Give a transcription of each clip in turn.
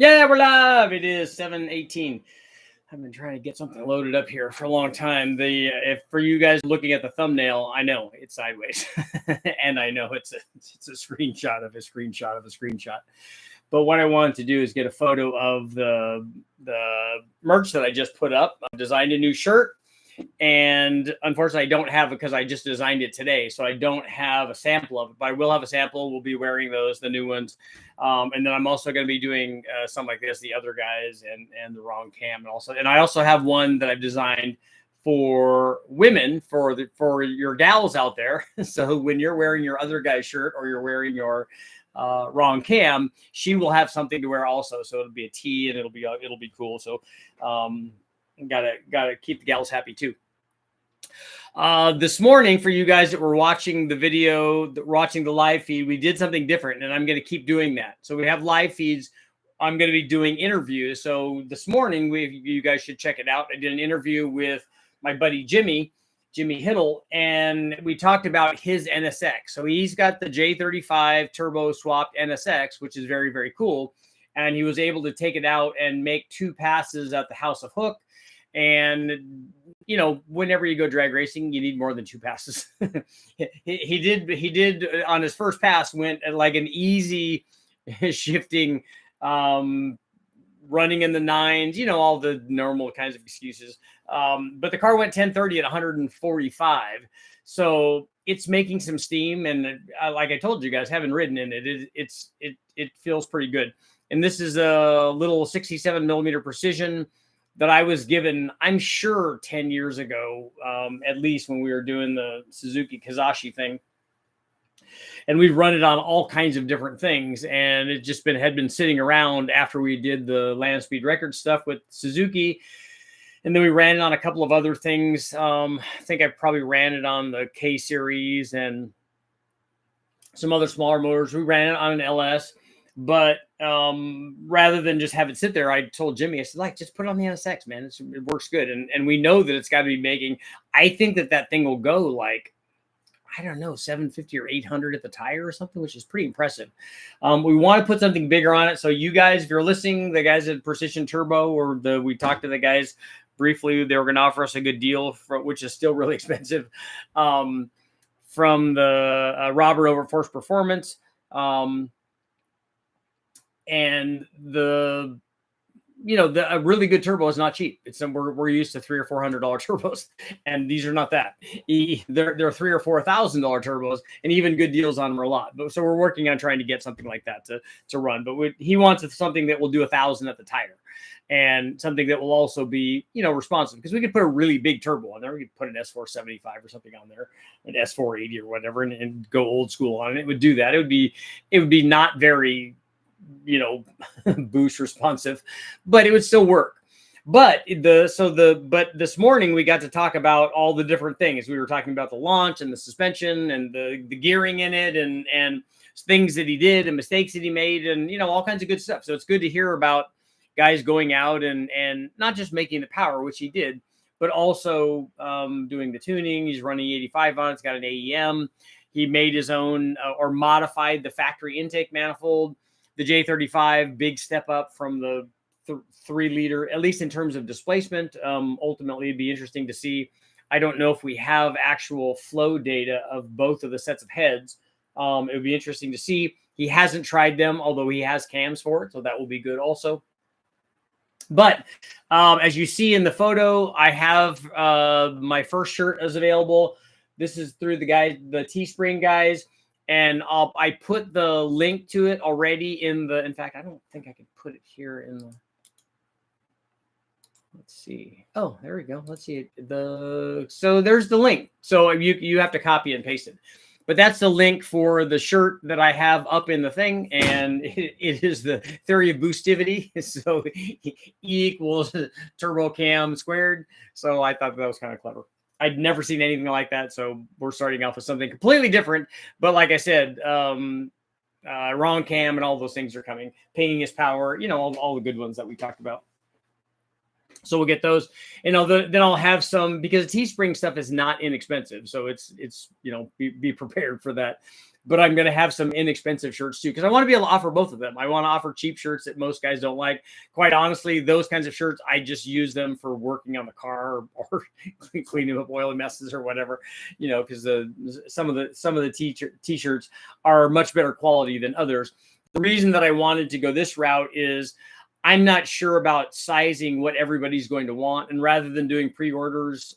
Yeah, we're live. It is 7:18. I've been trying to get something loaded up here for a long time. If for you guys looking at the thumbnail, I know it's sideways, and I know it's a screenshot of a screenshot of a screenshot. But what I wanted to do is get a photo of the merch that I just put up. I designed a new shirt, and unfortunately, I don't have it because I just designed it today, so I don't have a sample of it. But I will have a sample. We'll be wearing those, the new ones, and then I'm also going to be doing something like this, the other guys, and the wrong cam, and I also have one that I've designed for women, for your gals out there. So when you're wearing your other guy's shirt or you're wearing your wrong cam, she will have something to wear also. So it'll be a tee and it'll be cool. So gotta keep the gals happy too. This morning, for you guys that were watching the video, watching the live feed, we did something different, and I'm going to keep doing that. So we have live feeds. I'm going to be doing interviews. So this morning, you guys should check it out. I did an interview with my buddy Jimmy Hiddle, and we talked about his NSX. So he's got the J35 turbo swapped NSX, which is very, very cool. And he was able to take it out and make 2 passes at the House of Hook. And, you know, whenever you go drag racing, you need more than 2 passes. he did on his first pass, went at like an easy shifting, running in the 9s, you know, all the normal kinds of excuses. But the car went 1030 at 145. So it's making some steam. And like I told you guys, having ridden in it, it feels pretty good. And this is a little 67 millimeter precision that I was given, I'm sure 10 years ago, at least when we were doing the Suzuki Kazashi thing. And we've run it on all kinds of different things. And it just had been sitting around after we did the land speed record stuff with Suzuki. And then we ran it on a couple of other things. I think I probably ran it on the K series and some other smaller motors. We ran it on an LS. But rather than just have it sit there, I told Jimmy, I said, like, just put it on the NSX, man. It works good. And we know that it's got to be making, I think that thing will go like, I don't know, 750 or 800 at the tire or something, which is pretty impressive. We want to put something bigger on it. So you guys, if you're listening, the guys at Precision Turbo, we talked to the guys briefly, they were going to offer us a good deal, which is still really expensive, from the Robert over Force Performance. And a really good turbo is not cheap. We're used to $300 or $400 turbos, and these are not that. They're $3,000 or $4,000 turbos, and even good deals on them are a lot. So we're working on trying to get something like that to run. But he wants something that will do 1,000 at the tire, and something that will also be, responsive, because we could put a really big turbo on there. We could put an S475 or something on there, an S480 or whatever, and go old school on it. It would do that. It would be not very, boost responsive, but it would still work. But this morning we got to talk about all the different things. We were talking about the launch and the suspension and the gearing in it, and things that he did and mistakes that he made, and all kinds of good stuff. So it's good to hear about guys going out and not just making the power, which he did, but also doing the tuning. He's running 85 on it. It's got an AEM. He made his own or modified the factory intake manifold. The J35, big step up from the 3-liter, at least in terms of displacement. Ultimately, it'd be interesting to see. I don't know if we have actual flow data of both of the sets of heads. It would be interesting to see. He hasn't tried them, although he has cams for it, so that will be good also. But as you see in the photo, I have my first shirt is available. This is through the Teespring guys. And I put the link to it already in fact, I don't think I could put it here in the, let's see. Oh, there we go. Let's see. So there's the link. So you have to copy and paste it. But that's the link for the shirt that I have up in the thing. And it is the theory of boostivity. So E equals turbo cam squared. So I thought that was kind of clever. I'd never seen anything like that, so we're starting off with something completely different. But like I said, wrong cam and all those things are coming. Painting his power, all the good ones that we talked about. So we'll get those, and then I'll have some, because Teespring stuff is not inexpensive. So it's be prepared for that. but I'm going to have some inexpensive shirts too, because I want to be able to offer both of them. I want to offer cheap shirts that most guys don't like. Quite honestly, those kinds of shirts, I just use them for working on the car or cleaning up oily messes or whatever, because some of the t-shirts are much better quality than others. The reason that I wanted to go this route is I'm not sure about sizing what everybody's going to want. And rather than doing pre-orders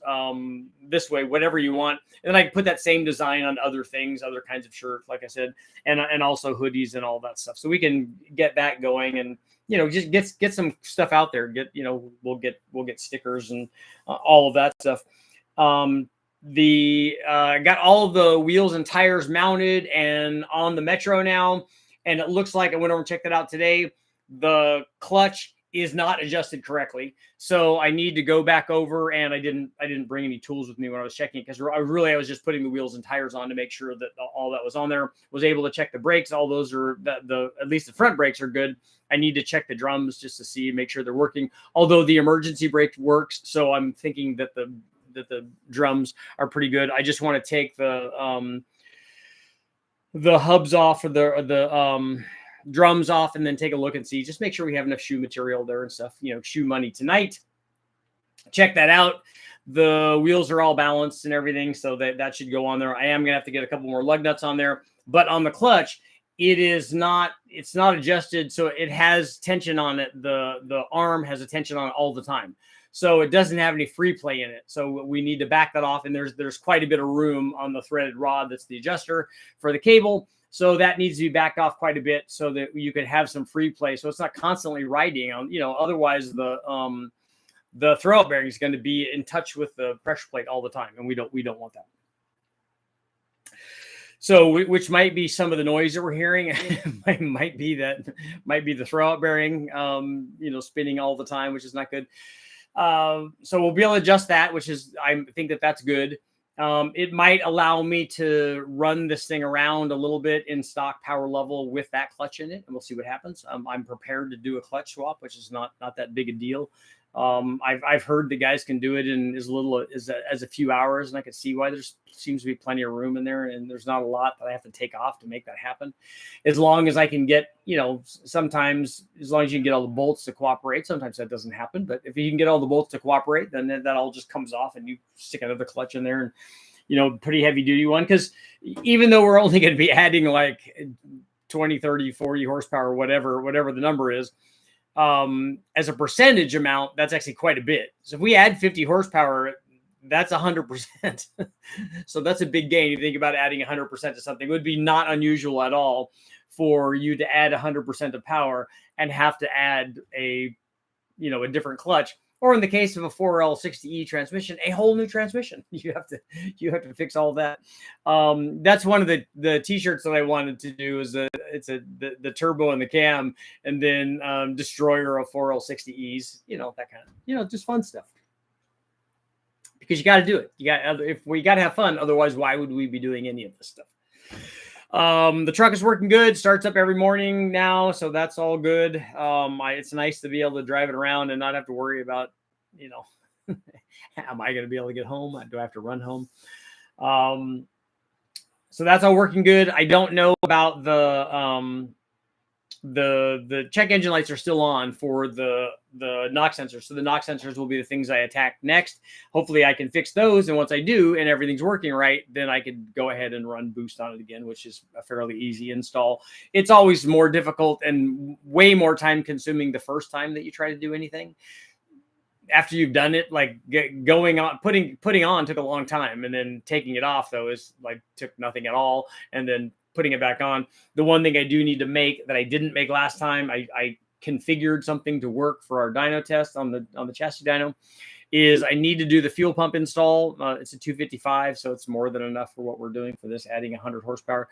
this way, whatever you want, and I can put that same design on other things, other kinds of shirts, like I said, and also hoodies and all that stuff. So we can get that going and, just get some stuff out there. We'll get stickers and all of that stuff. Got all of the wheels and tires mounted and on the Metro now. And it looks like I went over and checked it out today. The clutch is not adjusted correctly. So I need to go back over, and I didn't bring any tools with me when I was checking it, because I was just putting the wheels and tires on to make sure that all that was on there. Was able to check the brakes. All those are at least the front brakes are good. I need to check the drums just to make sure they're working. Although the emergency brake works. So I'm thinking that the drums are pretty good. I just want to take the hubs off, or the drums off, and then take a look and see, just make sure we have enough shoe material there and stuff. Shoe money tonight. Check that out. The wheels are all balanced and everything, so that should go on there. I am gonna have to get a couple more lug nuts on there, but on the clutch, it's not adjusted, so it has tension on it. The arm has a tension on it all the time, so it doesn't have any free play in it. So we need to back that off, and there's quite a bit of room on the threaded rod that's the adjuster for the cable. So that needs to be backed off quite a bit so that you could have some free play. So it's not constantly riding on, otherwise the throwout bearing is going to be in touch with the pressure plate all the time. And we don't want that. So which might be some of the noise that we're hearing. might be the throwout bearing, spinning all the time, which is not good. So we'll be able to adjust that, I think that's good. It might allow me to run this thing around a little bit in stock power level with that clutch in it, and we'll see what happens. I'm prepared to do a clutch swap, which is not that big a deal. I've heard the guys can do it in as little as a few hours, and I can see why. There seems to be plenty of room in there, and there's not a lot that I have to take off to make that happen. As long as I can get, sometimes as long as you can get all the bolts to cooperate. Sometimes that doesn't happen, but if you can get all the bolts to cooperate, then that all just comes off, and you stick another clutch in there, and pretty heavy duty one. Because even though we're only going to be adding like 20, 30, 40 horsepower, whatever the number is, as a percentage amount, that's actually quite a bit. So if we add 50 horsepower, that's 100%. So that's a big gain. You think about adding 100% to something. It would be not unusual at all for you to add 100% of power and have to add a different clutch, or in the case of a 4L60E transmission, a whole new transmission. You have to fix all that. That's one of the t-shirts that I wanted to do, is the turbo and the cam, and then destroyer of 4L60Es, that kind of, just fun stuff. Because you got to do it. If we got to have fun, otherwise why would we be doing any of this stuff? The truck is working good, starts up every morning now, so that's all good. It's nice to be able to drive it around and not have to worry about, am I going to be able to get home? Do I have to run home? So that's all working good. I don't know about the check engine lights are still on for the knock sensors. So the knock sensors will be the things I attack next. Hopefully I can fix those. And once I do, and everything's working right, then I could go ahead and run boost on it again, which is a fairly easy install. It's always more difficult and way more time consuming the first time that you try to do anything. After you've done it, like going on, putting on took a long time. And then taking it off though took nothing at all. And then putting it back on. The one thing I do need to make that I didn't make last time, I configured something to work for our dyno test on the chassis dyno, is I need to do the fuel pump install. It's a 255, so it's more than enough for what we're doing for this, adding 100 horsepower.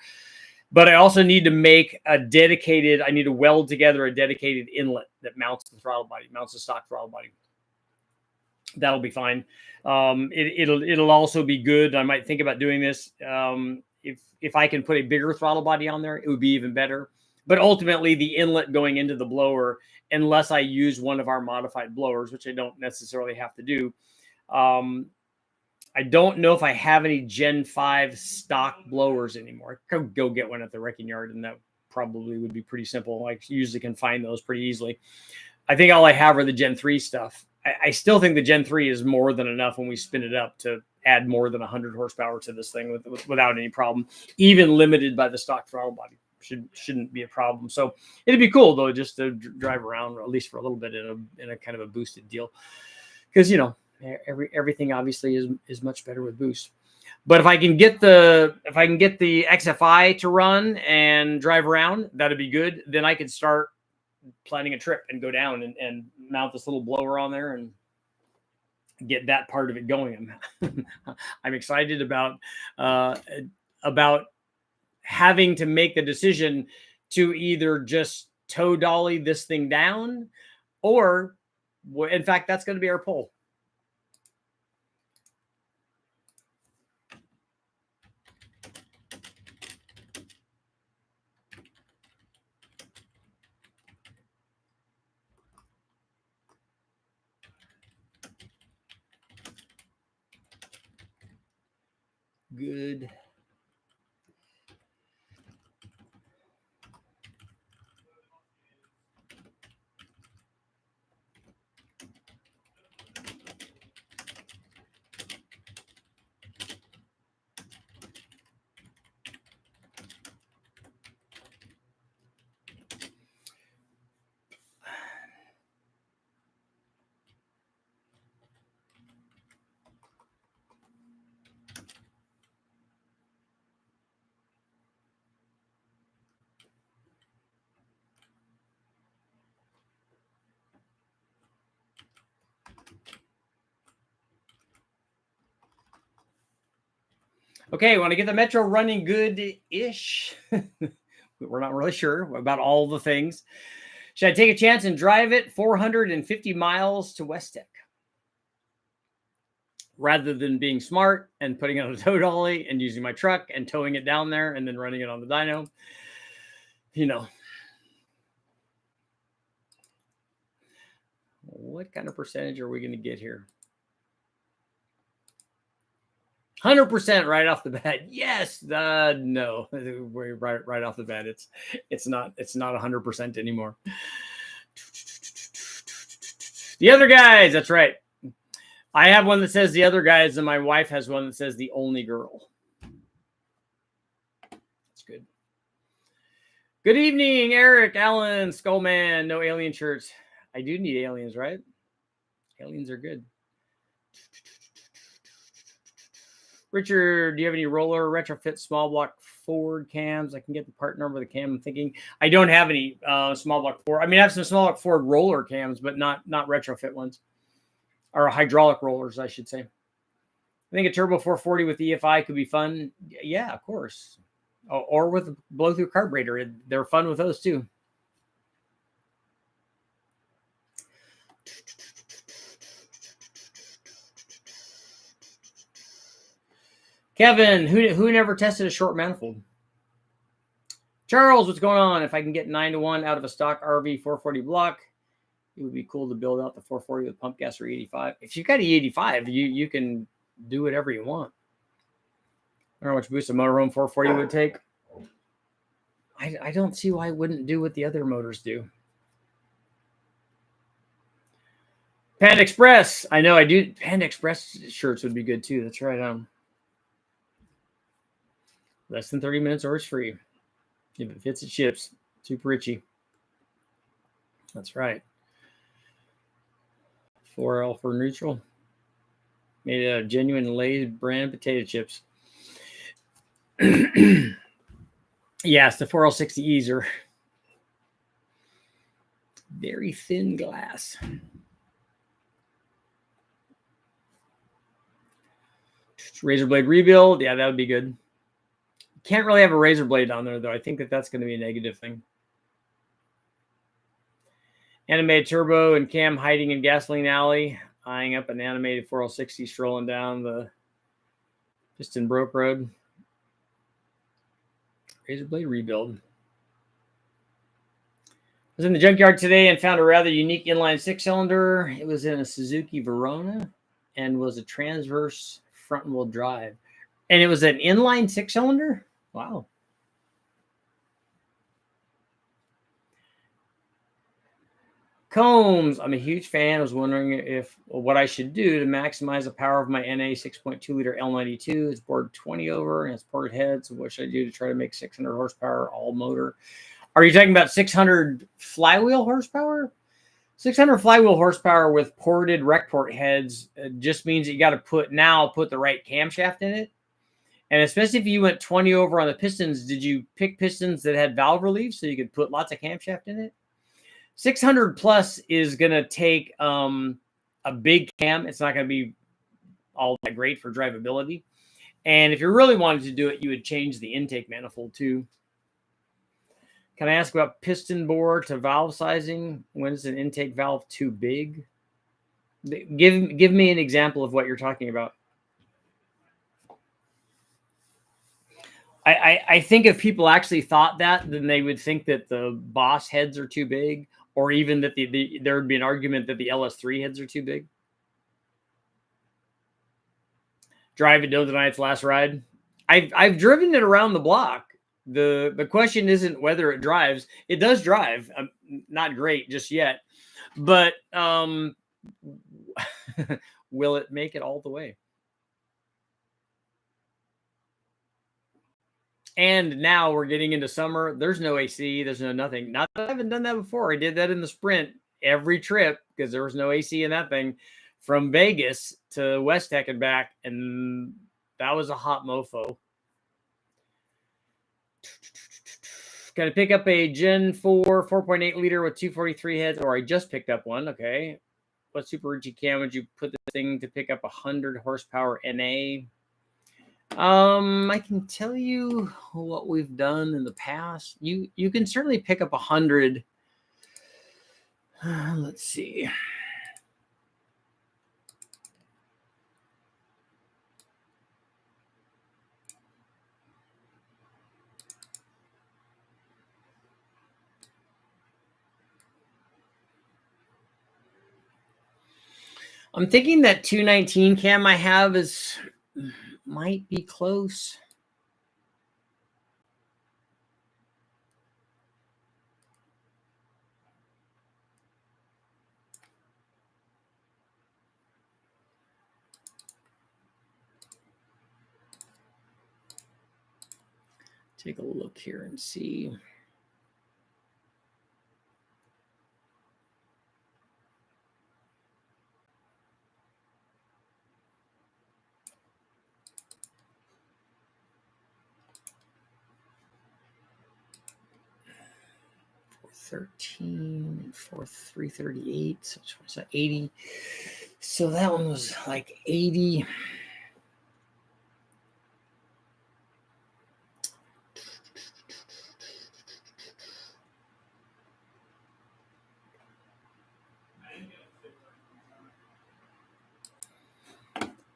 But I also need to make I need to weld together a dedicated inlet that mounts the throttle body, mounts the stock throttle body. That'll be fine. It'll also be good. I might think about doing this. If I can put a bigger throttle body on there, it would be even better. But ultimately, the inlet going into the blower, unless I use one of our modified blowers, which I don't necessarily have to do, I don't know if I have any Gen 5 stock blowers anymore. I could go get one at the wrecking yard, and that probably would be pretty simple. I usually can find those pretty easily. I think all I have are the Gen 3 stuff. I still think the Gen 3 is more than enough when we spin it up to add more than 100 horsepower to this thing without any problem, even limited by the stock throttle body. Shouldn't be a problem. So it'd be cool though, just to drive around, or at least for a little bit in a kind of a boosted deal, because everything obviously is much better with boost. But if I can get the XFI to run and drive around, that'd be good. Then I could start planning a trip and go down and mount this little blower on there and get that part of it going. I'm excited about having to make the decision to either just tow dolly this thing down, or in fact, that's going to be our poll. Good. Okay, want to get the Metro running good-ish? We're not really sure about all the things. Should I take a chance and drive it 450 miles to West Tech, rather than being smart and putting it on a tow dolly and using my truck and towing it down there and then running it on the dyno? What kind of percentage are we going to get here? 100% right off the bat. Yes. No. Right off the bat. It's not 100% anymore. The other guys. That's right. I have one that says the other guys, and my wife has one that says the only girl. That's good. Good evening, Eric, Alan, Skullman. No alien shirts. I do need aliens, right? Aliens are good. Richard, do you have any roller retrofit small block Ford cams? I can get the part number of the cam. I'm thinking I don't have any small block Ford. I mean, I have some small block Ford roller cams, but not retrofit ones, or hydraulic rollers, I should say. I think a turbo 440 with EFI could be fun. Yeah, of course. Or with a blow-through carburetor. They're fun with those too. Kevin, who never tested a short manifold? Charles, what's going on? If I can get 9-to-1 out of a stock RV 440 block, it would be cool to build out the 440 with pump gas or E85. If you've got E85, you can do whatever you want. I don't know how much boost a motorhome 440 would take. I don't see why it wouldn't do what the other motors do. Panda Express. I know I do. Panda Express shirts would be good too. That's right. Less than 30 minutes or it's free. If it fits, it ships. Super itchy. That's right. 4L for neutral. Made out of genuine Lay's brand potato chips. Yes, the 4L60Es are very thin glass. Razor blade rebuild. Yeah, that would be good. Can't really have a razor blade on there, though. I think that's going to be a negative thing. Animated turbo and cam hiding in gasoline alley, eyeing up an animated 4L60 strolling down the Piston Broke Road. Razor blade rebuild. I was in the junkyard today and found a rather unique inline 6-cylinder. It was in a Suzuki Verona and was a transverse front wheel drive. And it was an inline 6-cylinder? Wow. Combs, I'm a huge fan. I was wondering what I should do to maximize the power of my NA 6.2 liter L92. It's bored 20 over and it's ported head. So what should I do to try to make 600 horsepower all motor? Are you talking about 600 flywheel horsepower? 600 flywheel horsepower with ported rec port heads just means that you got to put the right camshaft in it. And especially if you went 20 over on the pistons, did you pick pistons that had valve relief so you could put lots of camshaft in it? 600 plus is going to take a big cam. It's not going to be all that great for drivability. And if you really wanted to do it, you would change the intake manifold too. Can I ask about piston bore to valve sizing? When is an intake valve too big? Give me an example of what you're talking about. I think if people actually thought that, then they would think that the Boss heads are too big, or even that there would be an argument that the LS3 heads are too big. Drive it, don't deny its last ride. I've driven it around the block. The question isn't whether it drives. It does drive. Not great just yet, but will it make it all the way? And now we're getting into summer. There's no AC. There's no nothing. Not that I haven't done that before. I did that in the Sprint every trip because there was no AC in that thing from Vegas to West Tech and back. And that was a hot mofo. Got to pick up a Gen 4 4.8 liter with 243 heads, or I just picked up one. Okay. What super rigid cam would you put this thing to pick up 100 horsepower NA? I can tell you what we've done in the past. You can certainly pick up 100. Let's see. I'm thinking that 219 cam I have might be close. Take a look here and see. $13 for $338, so it's 80. So that one was like 80.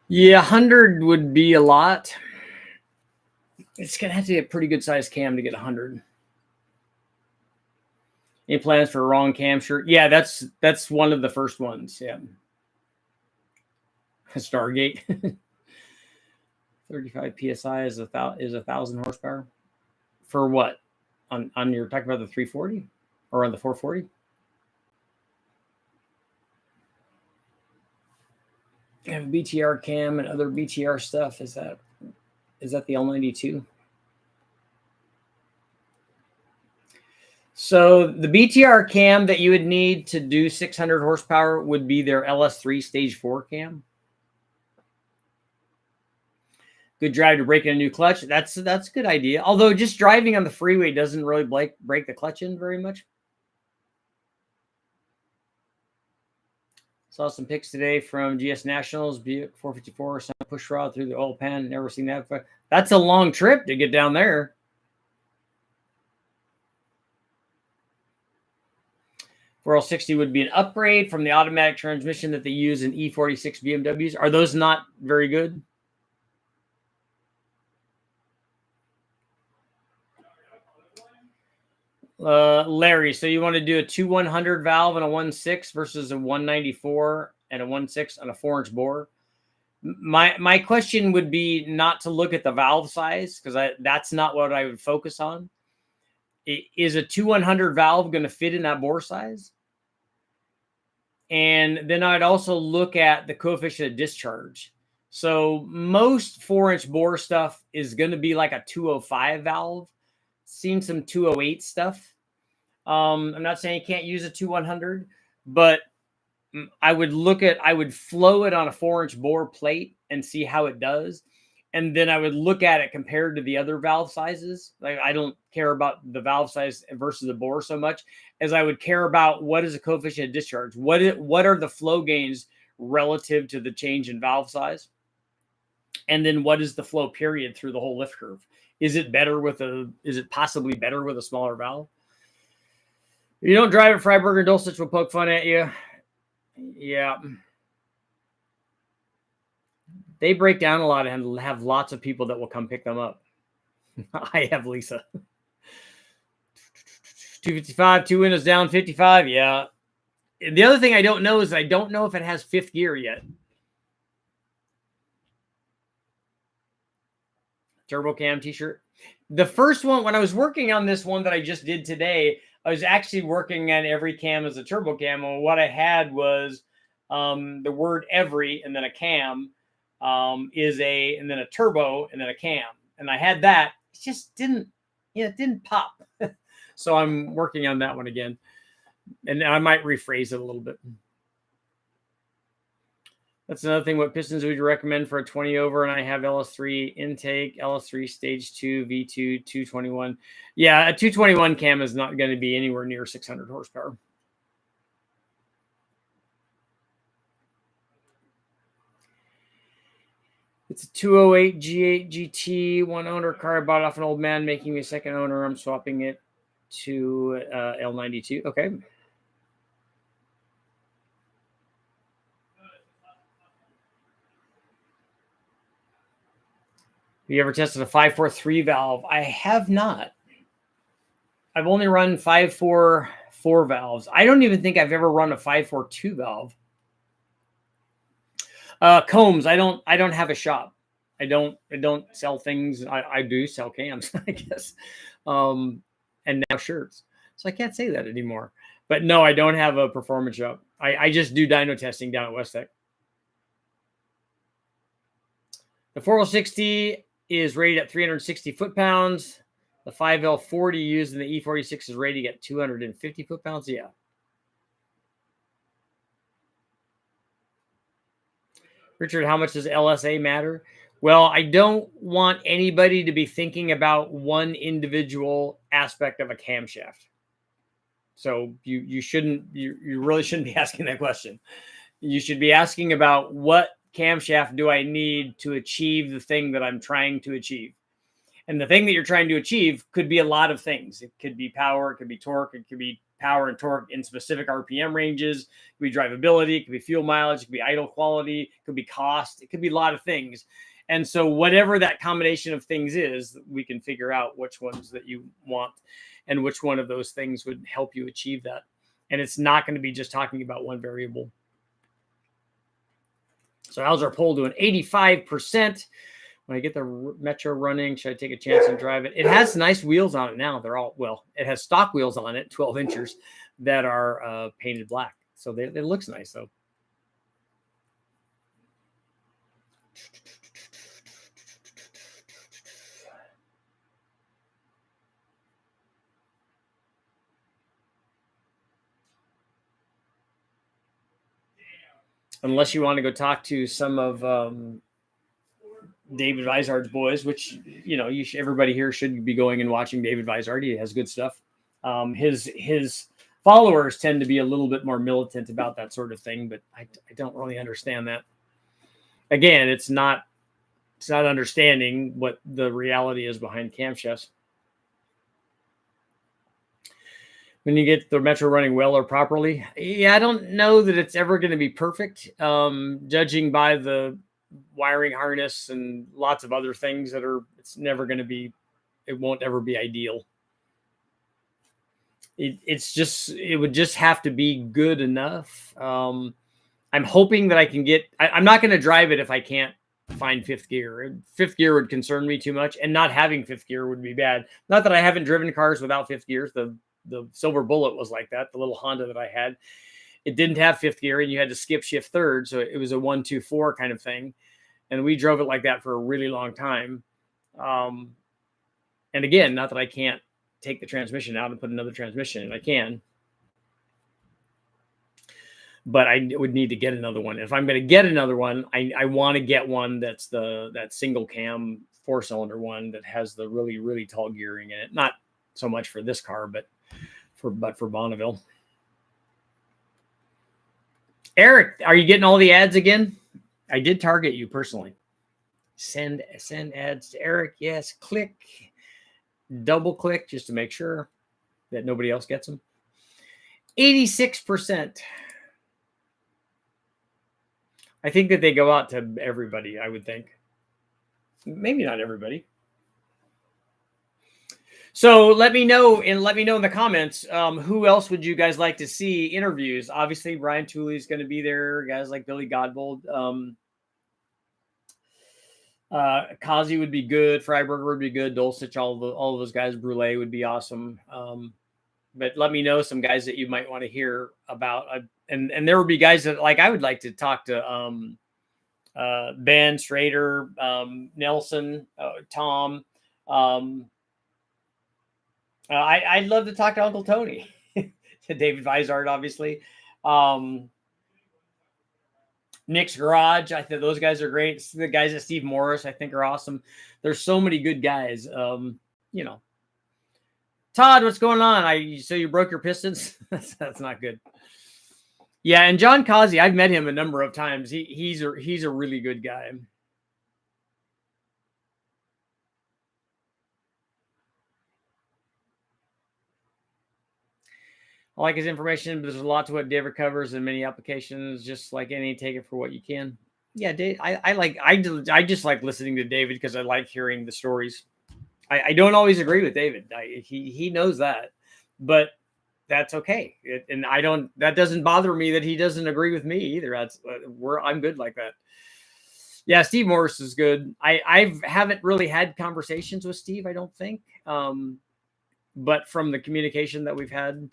Yeah, 100 would be a lot. It's gonna have to be a pretty good sized cam to get 100. Any plans for a wrong cam shirt? Yeah, that's one of the first ones. Yeah. Stargate. 35 psi is 1,000 horsepower. For what? On you're talking about the 340 or on the 440? I have BTR cam and other BTR stuff. Is that the L92? So the BTR cam that you would need to do 600 horsepower would be their LS3 stage 4 cam. Good drive to break in a new clutch. That's a good idea. Although just driving on the freeway doesn't really break the clutch in very much. Saw some pics today from GS Nationals, Buick 454, push rod through the oil pan. Never seen that before. That's a long trip to get down there. L60 would be an upgrade from the automatic transmission that they use in E46 BMWs. Are those not very good? Larry, so you want to do a 2-100 valve and a 1.6 versus a 194 and a 1.6 on a 4-inch bore? My question would be not to look at the valve size, because that's not what I would focus on. Is a 2100 valve going to fit in that bore size? And then I'd also look at the coefficient of discharge. So most 4-inch bore stuff is going to be like a 205 valve. Seen some 208 stuff. I'm not saying you can't use a 2100, but I would flow it on a 4-inch bore plate and see how it does. And then I would look at it compared to the other valve sizes. Like, I don't care about the valve size versus the bore so much as I would care about what is the coefficient of discharge. What are the flow gains relative to the change in valve size? And then what is the flow period through the whole lift curve? Is it possibly better with a smaller valve? If you don't drive at Freiburg or Dulcich, will poke fun at you. Yeah. They break down a lot and have lots of people that will come pick them up. I have Lisa. 255, 2 windows down, 55. Yeah. The other thing I don't know is I don't know if it has 5th gear yet. Turbo cam t-shirt. The first one, when I was working on this one that I just did today, I was actually working on every cam as a turbo cam. And what I had was the word every and then a cam and then a turbo and then a cam. And I had that. It just didn't pop. So I'm working on that one again. And I might rephrase it a little bit. That's another thing. What pistons would you recommend for a 20 over? And I have LS3 intake, LS3 stage 2, V2, 221. Yeah, a 221 cam is not going to be anywhere near 600 horsepower. It's a 208 G8 GT, one owner car. I bought off an old man, making me a second owner. I'm swapping it to L92. Okay. Have you ever tested a 543 valve? I have not. I've only run 544 valves. I don't even think I've ever run a 542 valve. Combs. I don't have a shop. I don't sell things. I do sell cams, I guess. And now shirts. So I can't say that anymore. But no, I don't have a performance shop. I just do dyno testing down at West Tech. The 4060 is rated at 360 foot-pounds. The 5L40 used in the E46 is rated at 250 foot-pounds. Yeah. Richard, how much does LSA matter? Well, I don't want anybody to be thinking about one individual aspect of a camshaft. So you really shouldn't be asking that question. You should be asking about what camshaft do I need to achieve the thing that I'm trying to achieve. And the thing that you're trying to achieve could be a lot of things. It could be power, it could be torque, it could be power and torque in specific RPM ranges, it could be drivability, it could be fuel mileage, it could be idle quality, it could be cost, it could be a lot of things. And so whatever that combination of things is, we can figure out which ones that you want and which one of those things would help you achieve that. And it's not going to be just talking about one variable. So how's our poll doing? 85%. When I get the Metro running, should I take a chance and drive it? It has nice wheels on it now. They're all, well, it has stock wheels on it, 12 inches, that are painted black. So it looks nice, though. Unless you want to go talk to some of David Vizard's boys, which, you know, everybody here should be going and watching David Vizard. He has good stuff. His followers tend to be a little bit more militant about that sort of thing, but I don't really understand that. Again, it's not understanding what the reality is behind camshafts. When you get the Metro running well or properly, yeah, I don't know that it's ever going to be perfect, judging by the wiring harness and lots of other things it's never going to be, it won't ever be ideal. It would just have to be good enough. I'm hoping that I can get, I'm not going to drive it if I can't find fifth gear. Fifth gear would concern me too much, and not having fifth gear would be bad. Not that I haven't driven cars without fifth gears. The Silver Bullet was like that. The little Honda that I had, it didn't have fifth gear, and you had to skip shift third. So it was a 1-2-4 kind of thing. And we drove it like that for a really long time. And again, not that I can't take the transmission out and put another transmission in. I can. But I would need to get another one. If I'm going to get another one, I want to get one that's that single cam 4-cylinder one that has the really, really tall gearing in it. Not so much for this car, but for Bonneville. Eric, are you getting all the ads again? I did target you personally. Send ads to Eric. Yes. Click. Double click just to make sure that nobody else gets them. 86%. I think that they go out to everybody, I would think. Maybe not everybody. So let me know in the comments, who else would you guys like to see interviews? Obviously, Brian Tooley is going to be there. Guys like Billy Godbold. Kazi would be good. Freiberger would be good. Dulcich, all of those guys. Brule would be awesome. But let me know some guys that you might want to hear about. And there would be guys that I would like to talk to Ben Strader, Nelson, Tom. I'd love to talk to Uncle Tony, to David Vizard, obviously. Nick's Garage. I think those guys are great. The guys at Steve Morris, I think, are awesome. There's so many good guys. Todd, what's going on? So you broke your pistons? That's not good. Yeah, and John Kazi, I've met him a number of times. He's a really good guy. I like his information, but there's a lot to what David covers in many applications. Just like any, take it for what you can. Yeah, Dave, I just like listening to David because I like hearing the stories. I don't always agree with David. He knows that, but that's okay. That doesn't bother me that he doesn't agree with me either. I'm good like that. Yeah, Steve Morris is good. I haven't really had conversations with Steve, I don't think. But from the communication that we've had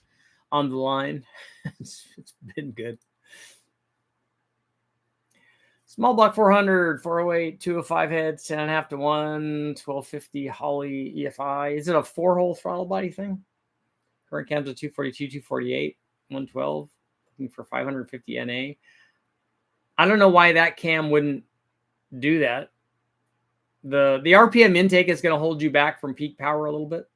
on the line, it's been good. Small block 400, 408, 205 head, 10.5 to 1, 1250 Holley EFI. Is it a 4-hole throttle body thing? Current cams at 242, 248, 112, looking for 550 NA. I don't know why that cam wouldn't do that. The RPM intake is going to hold you back from peak power a little bit.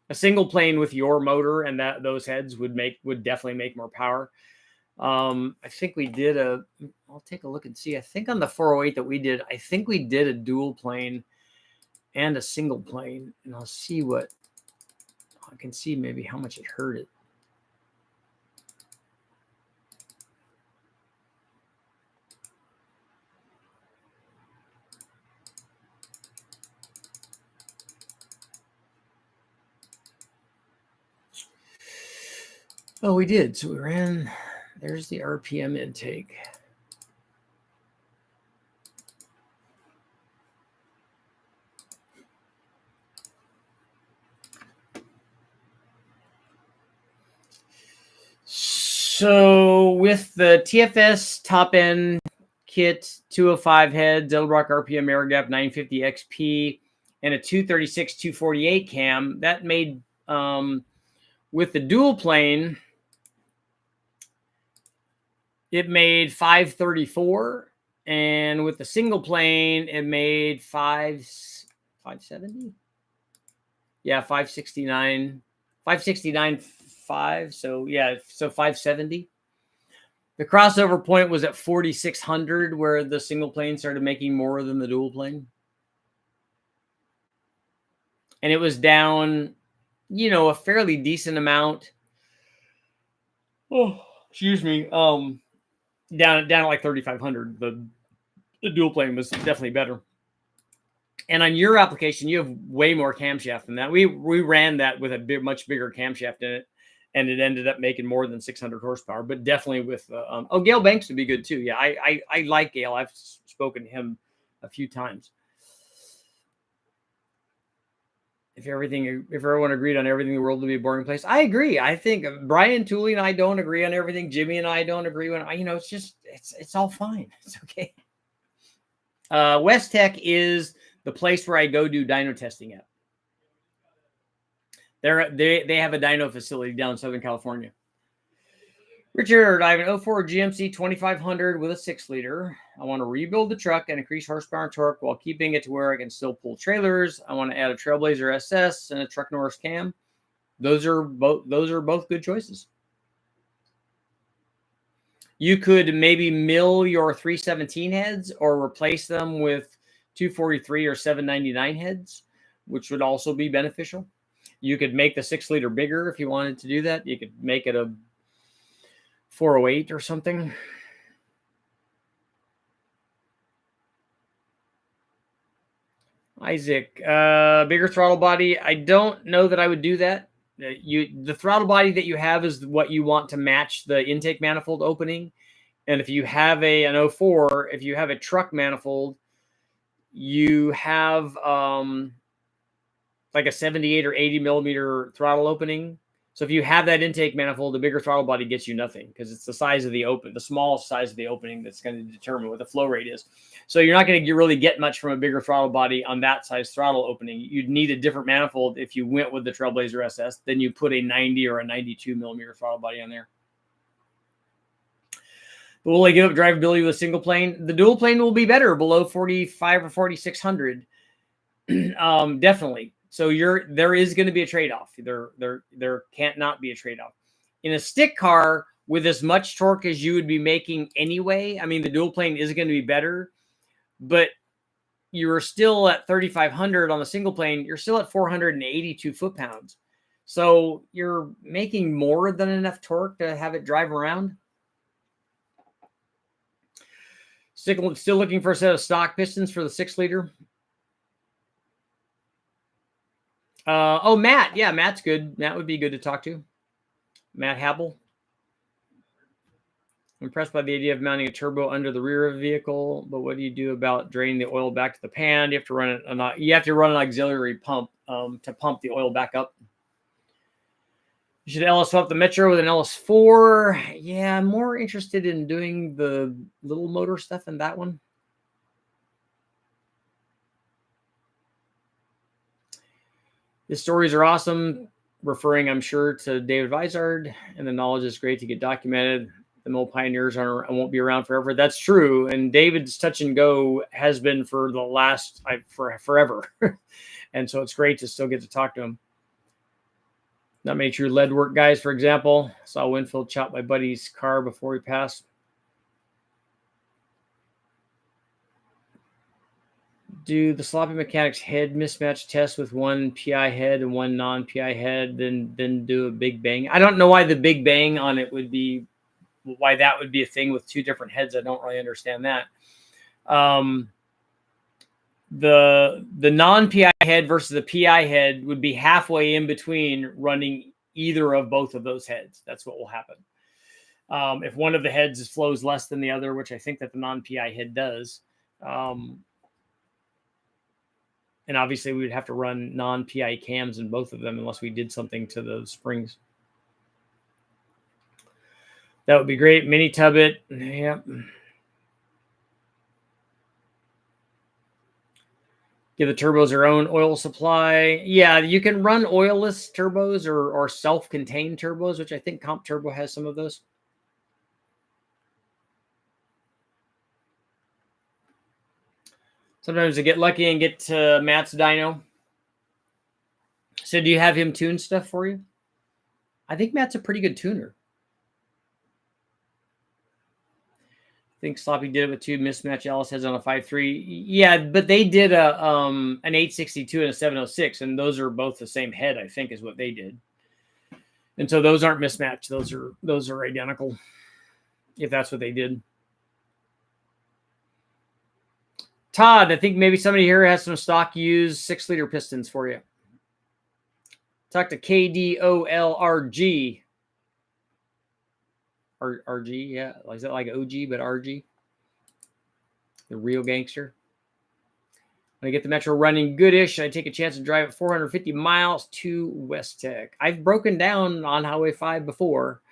A single plane with your motor and those heads would definitely make more power. I think we did I'll take a look and see. I think on the 408 that we did, I think we did a dual plane and a single plane, and I'll see what I can see, maybe how much it hurt it. Oh, we did. So we ran, there's the RPM intake. So with the TFS top end kit, 205 head, Edelbrock RPM air gap 950 XP, and a 236 248 cam, that made with the dual plane, it made 534, and with the single plane, it made 570. Yeah, 569, 569.5. So yeah, so 570. The crossover point was at 4,600, where the single plane started making more than the dual plane, and it was down, a fairly decent amount. Oh, excuse me. Down at like 3,500. The dual plane was definitely better. And on your application, you have way more camshaft than that. We ran that with a much bigger camshaft in it, and it ended up making more than 600 horsepower. But definitely with Gale Banks would be good too. Yeah, I like Gale. I've spoken to him a few times. If everyone agreed on everything, the world would be a boring place. I agree. I think Brian Tooley and I don't agree on everything. Jimmy and I don't agree on. It's just it's all fine. It's okay. West Tech is the place where I go do dyno testing at. They have a dyno facility down in Southern California. Richard, I have an 04 GMC 2500 with a 6-liter. I want to rebuild the truck and increase horsepower and torque while keeping it to where I can still pull trailers. I want to add a Trailblazer SS and a Truck Norris cam. Those are both good choices. You could maybe mill your 317 heads or replace them with 243 or 799 heads, which would also be beneficial. You could make the 6-liter bigger if you wanted to do that. You could make it a 408 or something. Isaac, bigger throttle body. I don't know that I would do that. The throttle body that you have is what you want to match the intake manifold opening. And if you have an 04, if you have a truck manifold, you have like a 78 or 80 millimeter throttle opening. So if you have that intake manifold, the bigger throttle body gets you nothing because it's the size of the small size of the opening that's going to determine what the flow rate is. So you're not going to really get much from a bigger throttle body on that size throttle opening. You'd need a different manifold if you went with the Trailblazer SS. Then you put a 90 or a 92 millimeter throttle body on there. But will I give up drivability with a single plane? The dual plane will be better below 45 or 4600. Definitely. So there is going to be a trade-off. There can't not be a trade-off. In a stick car with as much torque as you would be making anyway, I mean, the dual plane is going to be better, but you're still at 3,500 on the single plane. You're still at 482 foot-pounds. So you're making more than enough torque to have it drive around. Still looking for a set of stock pistons for the 6-liter. Matt. Yeah, Matt's good. Matt would be good to talk to. Matt Habel. I'm impressed by the idea of mounting a turbo under the rear of the vehicle, but what do you do about draining the oil back to the pan? You have to run an auxiliary pump to pump the oil back up. You should LS swap the Metro with an LS4. Yeah, I'm more interested in doing the little motor stuff in that one. The stories are awesome, referring, I'm sure, to David Vizard, and the knowledge is great to get documented. The mill pioneers won't be around forever. That's true, and David's touch and go has been for forever, and so it's great to still get to talk to him. Not many true lead work guys, for example. Saw Winfield chop my buddy's car before he passed. Do the sloppy mechanics head mismatch test with one PI head and one non-PI head, then do a big bang? I don't know why the big bang on it would be, why that would be a thing with two different heads. I don't really understand that. The non-PI head versus the PI head would be halfway in between running either of both of those heads. That's what will happen. If one of the heads flows less than the other, which I think that the non-PI head does, and obviously we would have to run non-PI cams in both of them unless we did something to the springs. That would be great. Mini tub it. Yep. Give the turbos their own oil supply. Yeah, you can run oilless turbos or self-contained turbos, which I think Comp Turbo has some of those. Sometimes I get lucky and get to Matt's dyno. So do you have him tune stuff for you? I think Matt's a pretty good tuner. I think Sloppy did it with two mismatch Alice heads on a 5.3. Yeah, but they did an 862 and a 706, and those are both the same head, I think, is what they did. And so those aren't mismatched. Those are identical, if that's what they did. Todd, I think maybe somebody here has some stock used 6-liter pistons for you. Talk to KDOLRG. RG, yeah. Is that like OG, but RG? The real gangster. When I get the Metro running goodish, I take a chance to drive at 450 miles to West Tech. I've broken down on Highway 5 before.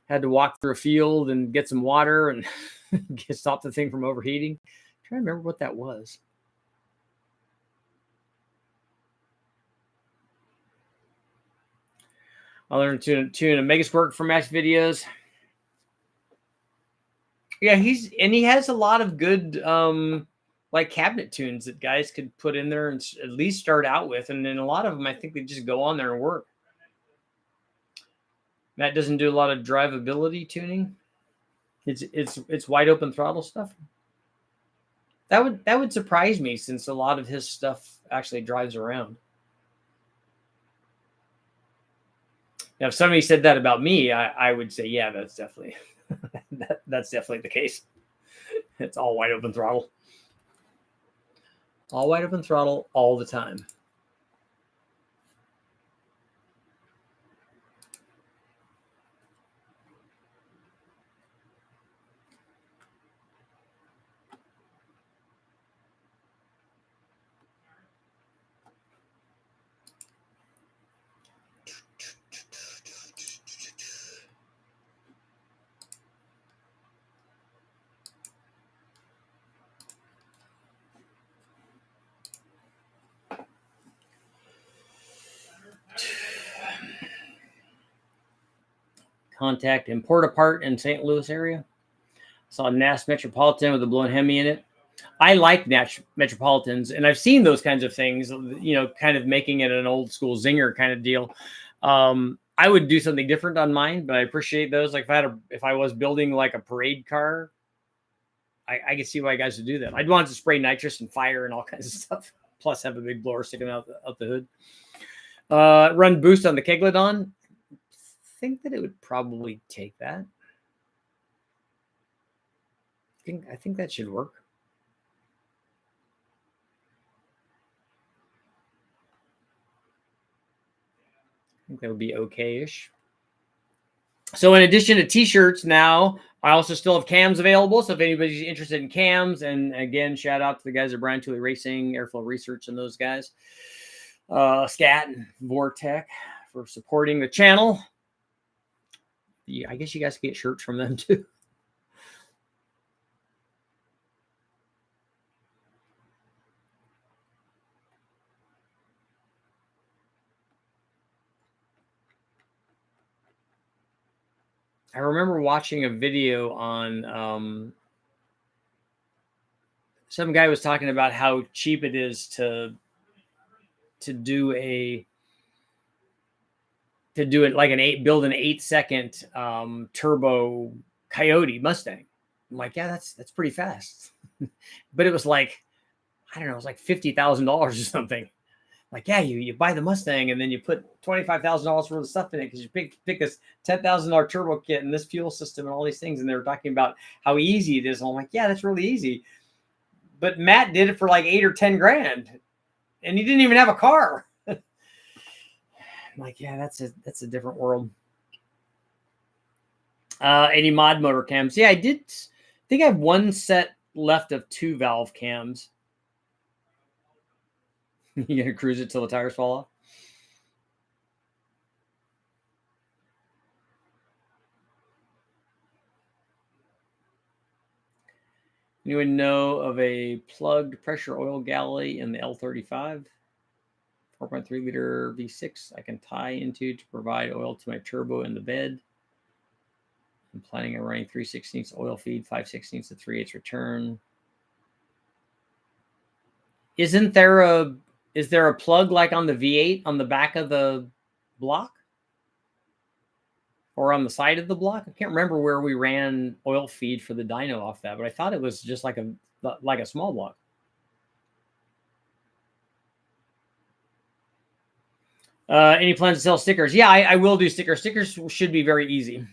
Had to walk through a field and get some water and stop the thing from overheating. I'm trying to remember what that was. I learned to tune a Megasquirt for match videos. Yeah, he has a lot of good like cabinet tunes that guys could put in there and at least start out with, and then a lot of them I think they just go on there and work. Matt doesn't do a lot of drivability tuning. It's wide open throttle stuff. That would surprise me since a lot of his stuff actually drives around. Now, if somebody said that about me, I would say, yeah, that's definitely that's definitely the case. It's all wide open throttle. All wide open throttle all the time. Contact import a part in St. Louis area. Saw a NAS Metropolitan with a blown Hemi in it. I like NAS Metropolitans, and I've seen those kinds of things, you know, kind of making it an old school zinger kind of deal. I would do something different on mine, but I appreciate those. Like if I was building like a parade car, I could see why guys would do that. I'd want to spray nitrous and fire and all kinds of stuff, plus have a big blower sticking out the hood. Run boost on the Keglodon. I think that it would probably take that. I think that should work. I think that would be okay-ish. So in addition to t-shirts now, I also still have cams available. So if anybody's interested in cams, and again, shout out to the guys at Brian Tooley Racing, Airflow Research, and those guys, Scat and Vortec for supporting the channel. Yeah, I guess you guys can get shirts from them too. I remember watching a video on some guy was talking about how cheap it is to do it like build an 8-second turbo Coyote Mustang. I'm like, yeah, that's pretty fast. But it was like, I don't know, it was like $50,000 or something. Like, yeah, you buy the Mustang and then you put $25,000 worth of stuff in it because you pick this $10,000 turbo kit and this fuel system and all these things. And they were talking about how easy it is. And I'm like, yeah, that's really easy. But Matt did it for like 8 or 10 grand, and he didn't even have a car. I'm like, yeah, that's a different world. Any mod motor cams? Yeah, I think I have one set left of 2 valve cams. You gonna cruise it till the tires fall off? Anyone know of a plugged pressure oil galley in the L35? 4.3 liter V6 I can tie into to provide oil to my turbo in the bed. I'm planning on running 3/16 oil feed, 5/16 to 3/8 return. Is there a plug like on the V8 on the back of the block? Or on the side of the block? I can't remember where we ran oil feed for the dyno off that, but I thought it was just like a small block. Any plans to sell stickers? Yeah, I will do stickers. Stickers should be very easy.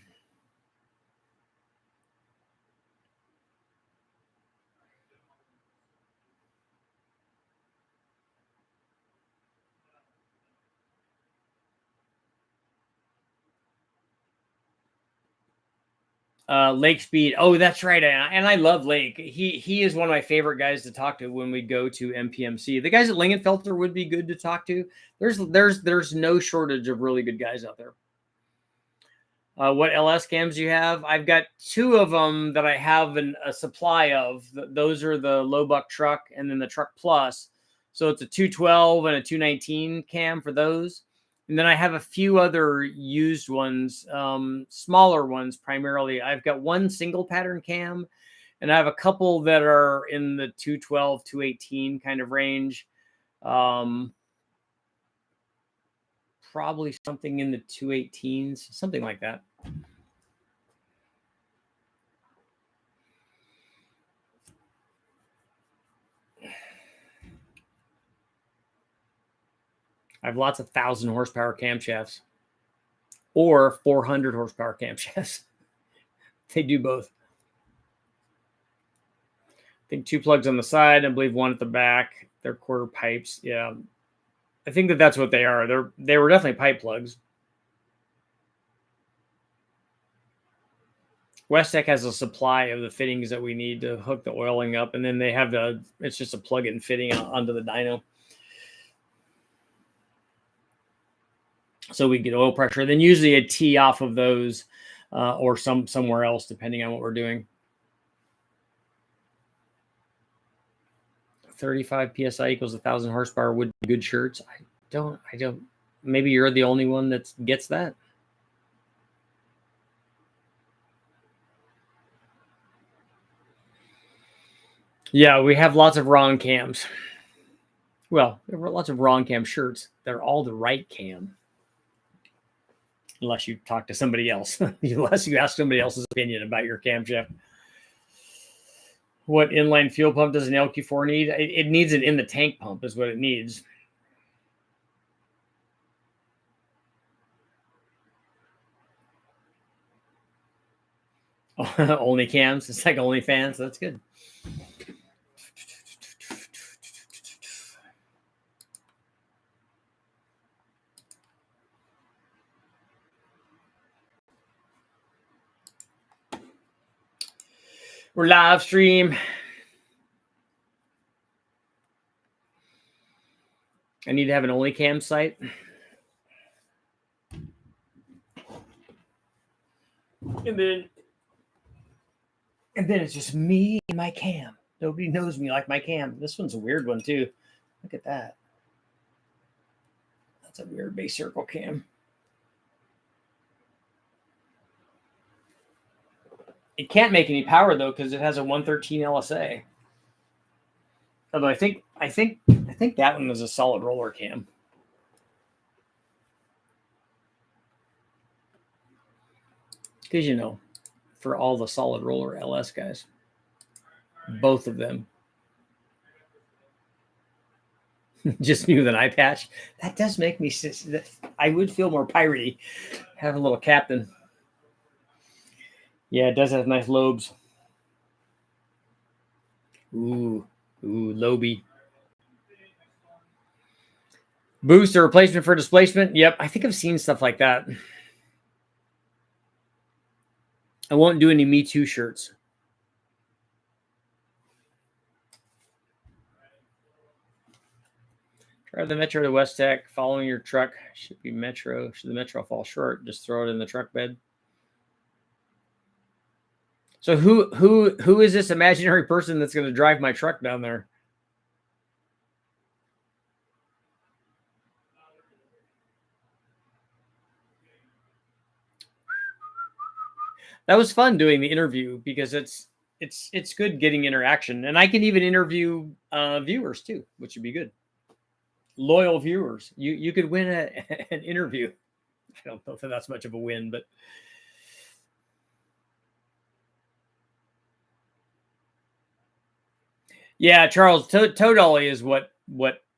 Lake Speed. Oh, that's right. And I love Lake. He is one of my favorite guys to talk to when we go to MPMC. The guys at Lingenfelter would be good to talk to. There's no shortage of really good guys out there. What LS cams do you have? I've got 2 of them that I have a supply of. Those are the low buck truck and then the truck plus. So it's a 212 and a 219 cam for those. And then I have a few other used ones, smaller ones primarily. I've got 1 single pattern cam, and I have a couple that are in the 212, 218 kind of range. Probably something in the 218s, something like that. I have lots of 1,000 horsepower camshafts or 400 horsepower camshafts. They do both. I think 2 plugs on the side. I believe 1 at the back. They're quarter pipes. Yeah. I think that's what they are. They were definitely pipe plugs. Westech has a supply of the fittings that we need to hook the oiling up. And then they have it's just a plug-in fitting onto the dyno. So we get oil pressure, then usually a tee off of those or somewhere else, depending on what we're doing. 35 PSI equals 1,000 horsepower would be good shirts. I don't, maybe you're the only one that gets that. Yeah, we have lots of wrong cams. Well, there were lots of wrong cam shirts. They're all the right cam. Unless you talk to somebody else. Unless you ask somebody else's opinion about your camshaft. What inline fuel pump does an LQ4 need? It needs an in the tank pump is what it needs. Only cams. It's like OnlyFans. That's good. We're live stream. I need to have an only cam site. And then it's just me and my cam. Nobody knows me like my cam. This one's a weird one too. Look at that. That's a weird base circle cam. It can't make any power though because it has a 113 LSA. Although I think that one is a solid roller cam. Because for all the solid roller LS guys, both of them. Just knew that eye patch. That does make me. I would feel more piratey. Have a little captain. Yeah, it does have nice lobes. Ooh, Lobe. Boost or replacement for displacement. Yep, I think I've seen stuff like that. I won't do any Me Too shirts. Drive the Metro to Westech. Following your truck. Should be Metro. Should the Metro fall short, just throw it in the truck bed. So who is this imaginary person that's going to drive my truck down there? That was fun doing the interview because it's good getting interaction, and I can even interview viewers too, which would be good. Loyal viewers, you could win an interview. I don't know if that's much of a win, but yeah, Charles, Tow Dolly is what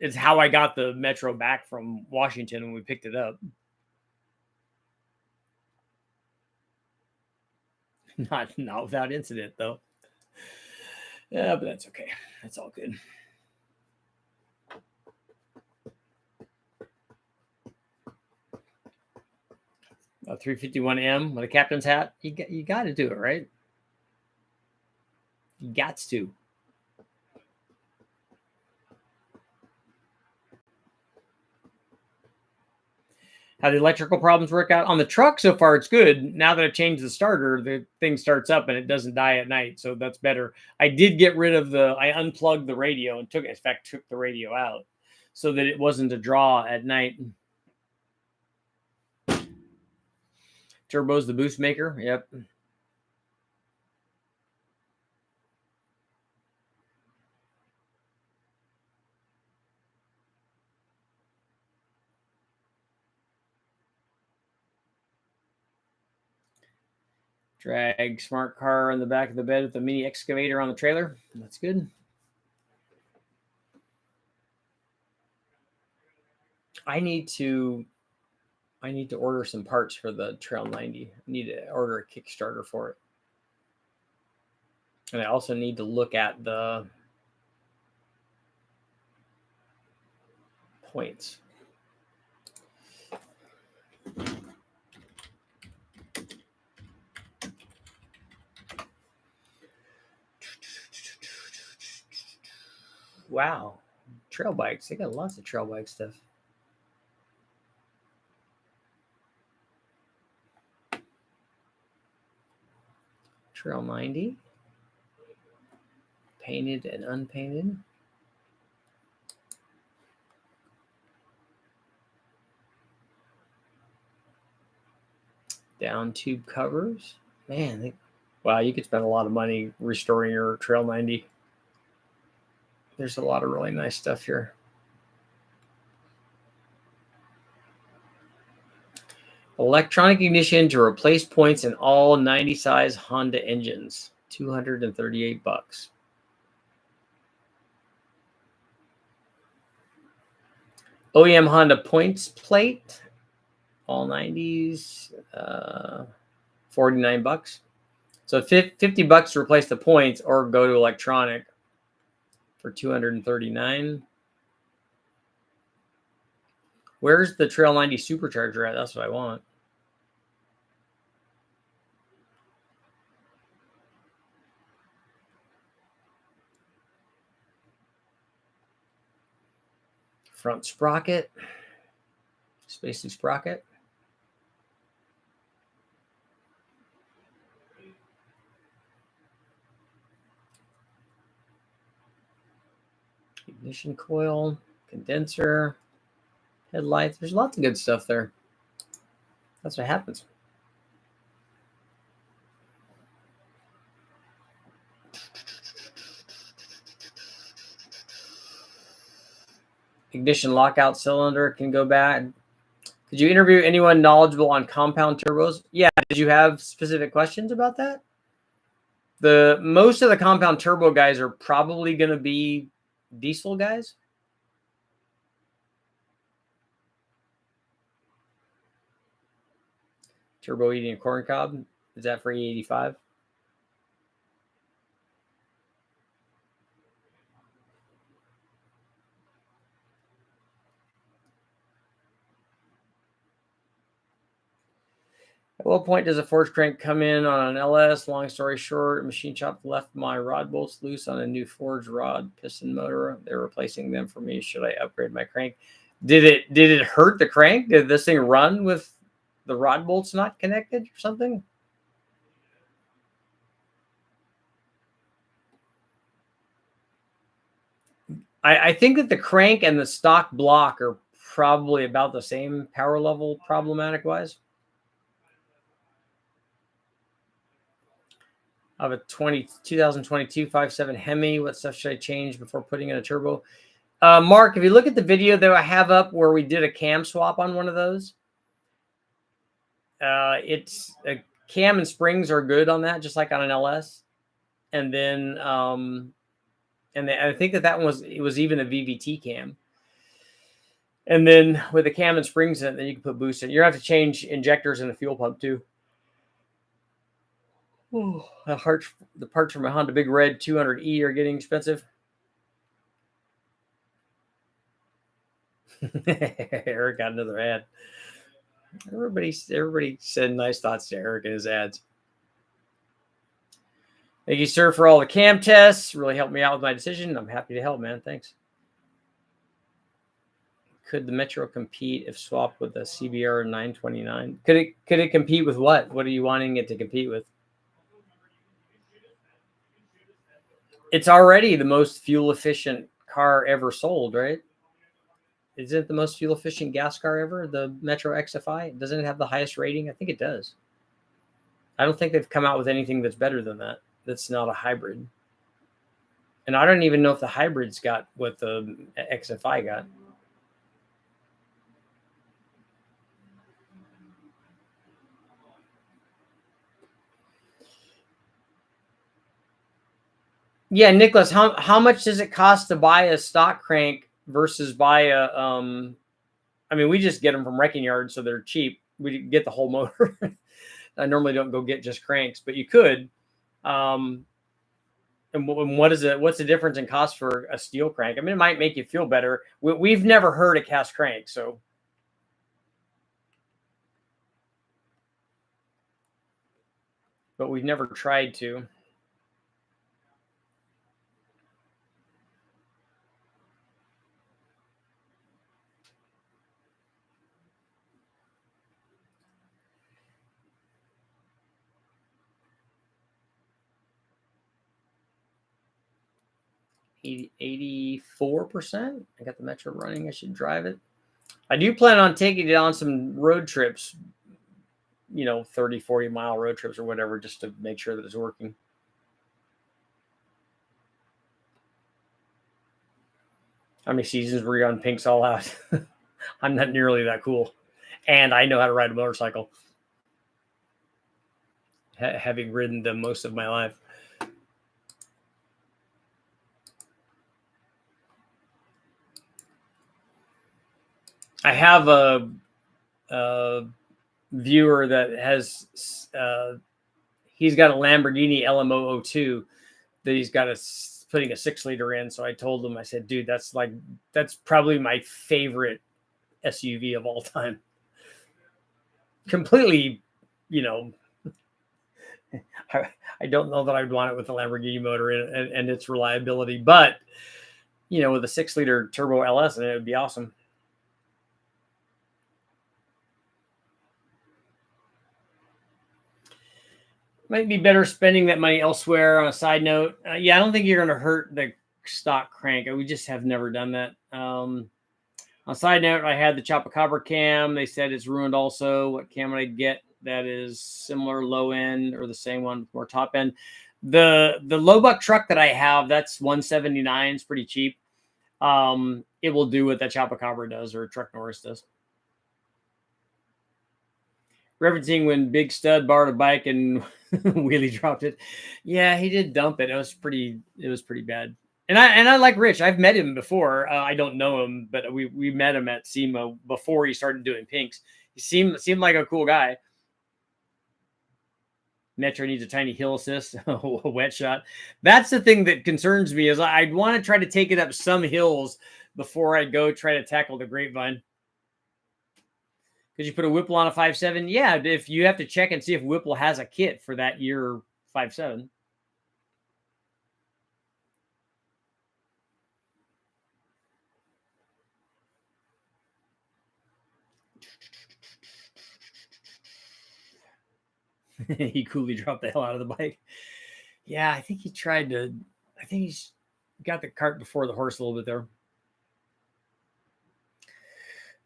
is how I got the Metro back from Washington when we picked it up. Not without incident though. Yeah, but that's okay. That's all good. A 351M with a captain's hat. You got to do it, right? You got to. How the electrical problems work out on the truck so far, it's good. Now that I've changed the starter, the thing starts up and it doesn't die at night, so that's better. I did get rid of I unplugged the radio and took the radio out so that it wasn't a draw at night. Turbo's the boost maker. Yep. Drag smart car in the back of the bed with a mini excavator on the trailer. That's good. I need to order some parts for the Trail 90. I need to order a Kickstarter for it. And I also need to look at the points. Wow. Trail bikes. They got lots of trail bike stuff. Trail 90. Painted and unpainted. Down tube covers. Man, wow, you could spend a lot of money restoring your Trail 90. There's a lot of really nice stuff here. Electronic ignition to replace points in all 90 size Honda engines. $238. OEM Honda points plate. All 90s. $49. So $50 to replace the points or go to electronic for $239. Where's the Trail 90 supercharger at? That's what I want. Front sprocket. Spacey sprocket. Ignition coil, condenser, headlights. There's lots of good stuff there. That's what happens. Ignition lockout cylinder can go bad. Did you interview anyone knowledgeable on compound turbos? Yeah. Did you have specific questions about that? Most of the compound turbo guys are probably going to be diesel guys. Turbo eating a corn cob. Is that for E85? At what point does a forged crank come in on an LS? Long story short, machine shop left my rod bolts loose on a new forged rod piston motor. They're replacing them for me. Should I upgrade my crank? Did it hurt the crank? Did this thing run with the rod bolts not connected or something? I think that the crank and the stock block are probably about the same power level problematic wise. I have a 2022 5.7 Hemi. What stuff should I change before putting in a turbo? Mark, if you look at the video that I have up where we did a cam swap on one of those, it's a cam and springs are good on that, just like on an LS. And then, I think that one was even a VVT cam. And then with the cam and springs in it, then you can put boost in. You're gonna have to change injectors in the fuel pump too. Oh, the parts from my Honda Big Red 200E are getting expensive. Eric got another ad. Everybody said nice thoughts to Eric in his ads. Thank you, sir, for all the cam tests. Really helped me out with my decision. I'm happy to help, man. Thanks. Could the Metro compete if swapped with a CBR 929? Could it compete with what? What are you wanting it to compete with? It's already the most fuel efficient car ever sold, right? Is it the most fuel efficient gas car ever? The Metro XFI? Doesn't it have the highest rating? I think it does. I don't think they've come out with anything that's better than that. That's not a hybrid. And I don't even know if the hybrids got what the XFI got. Yeah, Nicholas, how much does it cost to buy a stock crank versus buy a I mean, we just get them from wrecking yards, so they're cheap. We get the whole motor. I normally don't go get just cranks, but you could. And what is it? What's the difference in cost for a steel crank? I mean, it might make you feel better. We've never heard a cast crank, so. But we've never tried to. – 84%. I got the Metro running. I should drive it. I do plan on taking it on some road trips, 30, 40-mile road trips or whatever, just to make sure that it's working. How many seasons were you on Pinks All Out? I'm not nearly that cool. And I know how to ride a motorcycle, having ridden them most of my life. I have a viewer that has he's got a Lamborghini LM002 that he's got putting a 6-liter in. So I told him, I said, dude, that's probably my favorite SUV of all time. Completely, I don't know that I'd want it with a Lamborghini motor in it and its reliability, but with a 6-liter turbo LS in it, would be awesome. Might be better spending that money elsewhere. On a side note, yeah, I don't think you're going to hurt the stock crank. We just have never done that. On a side note, I had the Chupacabra cam. They said it's ruined also. What cam would I get that is similar low end or the same one with more top end? The low buck truck that I have, that's 179. It's pretty cheap. It will do what that Chupacabra does or Truck Norris does. Referencing when Big Stud borrowed a bike and wheelie dropped it. Yeah, he did dump it. It was pretty bad. And I like Rich. I've met him before. I don't know him, but we met him at SEMA before he started doing pinks. He seemed like a cool guy. Metro needs a tiny hill assist, a wet shot. That's the thing that concerns me is I'd want to try to take it up some hills before I go try to tackle the Grapevine. Could you put a Whipple on a 5.7? Yeah, if you have to check and see if Whipple has a kit for that year 5.7. He coolly dropped the hell out of the bike. Yeah, I think he's got the cart before the horse a little bit there.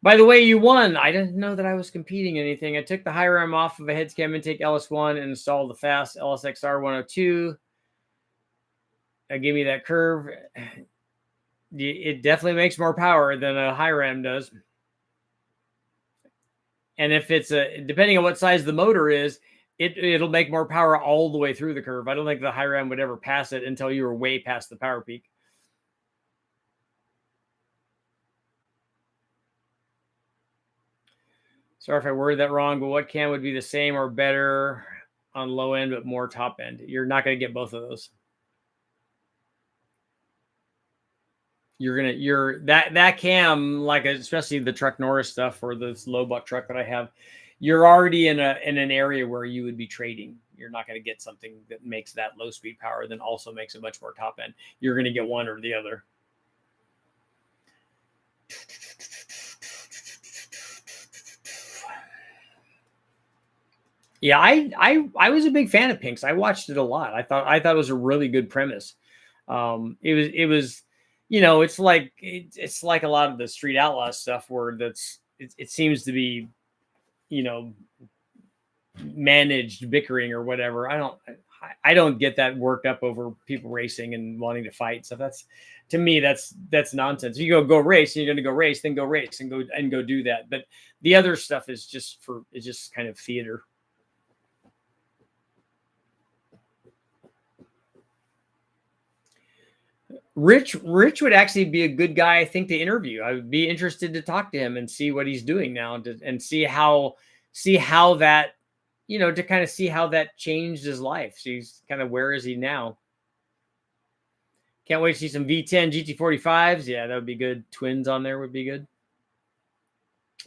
By the way, you won. I didn't know that I was competing in anything. I took the high ram off of a head cam intake LS1 and installed the fast LSXR 102. Give me that curve. It definitely makes more power than a high ram does. And if it's depending on what size the motor is, it'll make more power all the way through the curve. I don't think the high ram would ever pass it until you were way past the power peak. Sorry if I worded that wrong, but what cam would be the same or better on low end, but more top end? You're not going to get both of those. you're that cam, like especially the Truck Norris stuff or this low buck truck that I have, you're already in an area where you would be trading. You're not going to get something that makes that low speed power, then also makes it much more top end. You're going to get one or the other. Yeah, I was a big fan of Pink's. I watched it a lot. I thought it was a really good premise. It was, it's like a lot of the Street Outlaw stuff where it seems to be, managed bickering or whatever. I don't get that worked up over people racing and wanting to fight. So to me, that's nonsense. You go race, and you're going to go race, then go race and go do that. But the other stuff is just kind of theater. Rich would actually be a good guy, I think, to interview. I would be interested to talk to him and see what he's doing now, and see how that, to kind of see how that changed his life. So he's kind of, where is he now? Can't wait to see some V10 GT45s. Yeah, that would be good. Twins on there would be good.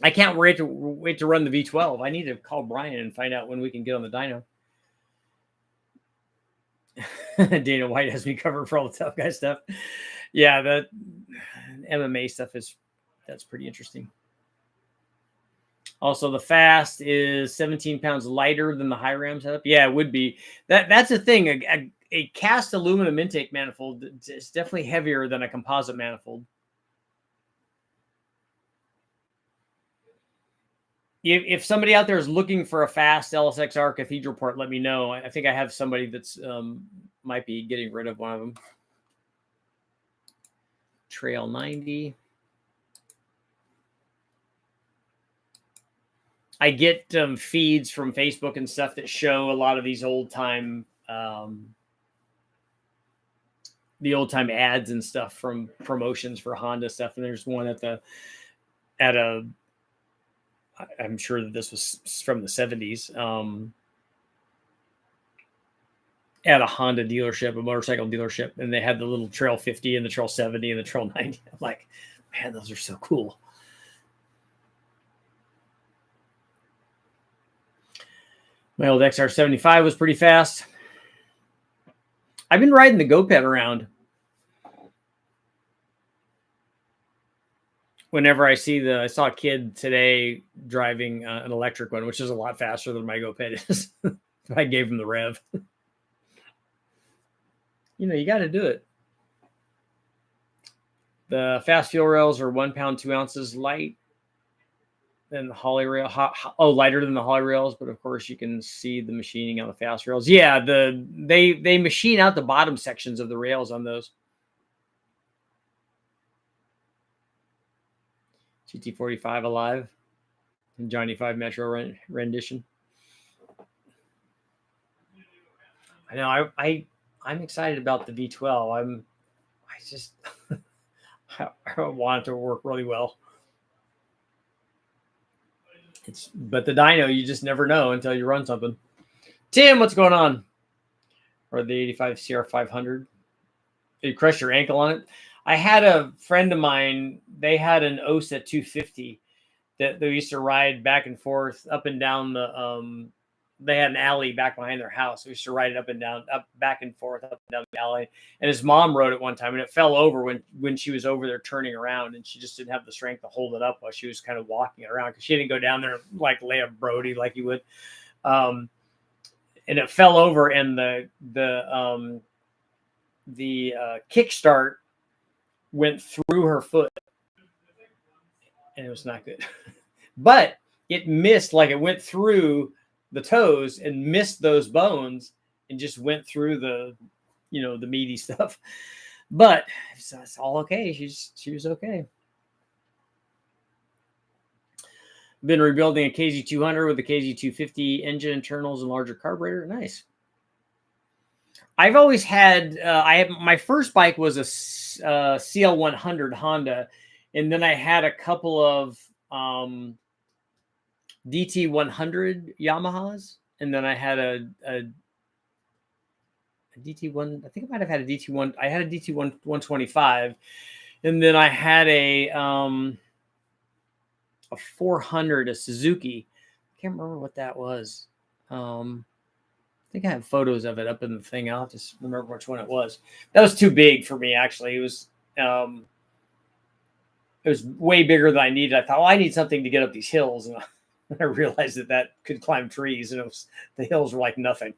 I can't wait to run the V12. I need to call Brian and find out when we can get on the dyno. Dana White has me covered for all the tough guy stuff. Yeah, the MMA stuff that's pretty interesting. Also, the Fast is 17 pounds lighter than the high ram setup. Yeah, it would be. That's the thing. A cast aluminum intake manifold is definitely heavier than a composite manifold. If somebody out there is looking for a fast LSXR cathedral port, let me know. I think I have somebody that's might be getting rid of one of them. Trail 90. I get feeds from Facebook and stuff that show a lot of these old time ads and stuff from promotions for Honda stuff. And there's one I'm sure that this was from the 70s, at a Honda dealership, a motorcycle dealership, and they had the little Trail 50 and the Trail 70 and the Trail 90. I'm like, man, those are so cool. My old XR75 was pretty fast. I've been riding the GoPet around. Whenever I saw a kid today driving an electric one, which is a lot faster than my GoPet is. I gave him the rev. You got to do it. The fast fuel rails are 1 pound, 2 ounces light than the Holly rail. Lighter than the Holly rails, but of course you can see the machining on the fast rails. Yeah, they machine out the bottom sections of the rails on those. GT45 alive and Johnny 5 Metro rendition. I know I'm excited about the V12. I want it to work really well. But the dyno, you just never know until you run something. Tim, what's going on? Or the 85 CR500. You crushed your ankle on it? I had a friend of mine, they had an OSA 250 that they used to ride back and forth up and down they had an alley back behind their house. We used to ride it up and back and forth, up and down the alley. And his mom rode it one time, and it fell over when she was over there turning around, and she just didn't have the strength to hold it up while she was kind of walking it around, because she didn't go down there like lay a Brody like you would. And it fell over, and the kickstart went through her foot, and it was not good. But it missed, like it went through the toes and missed those bones and just went through the meaty stuff. But it's all okay. She was okay. Been rebuilding a KZ200 with a KZ250 engine internals and larger carburetor. Nice. I've always had, my first bike was a CL100 Honda, and then I had a couple of DT100 Yamahas, and then I had a DT1. I think I might have had a DT1. I had a DT1 125, And then I had a 400, a Suzuki. I can't remember what that was. I think I have photos of it up in the thing. I'll just remember which one it was. That was too big for me, actually. It was way bigger than I needed. I thought, well, I need something to get up these hills. And I realized that could climb trees, and the hills were like nothing.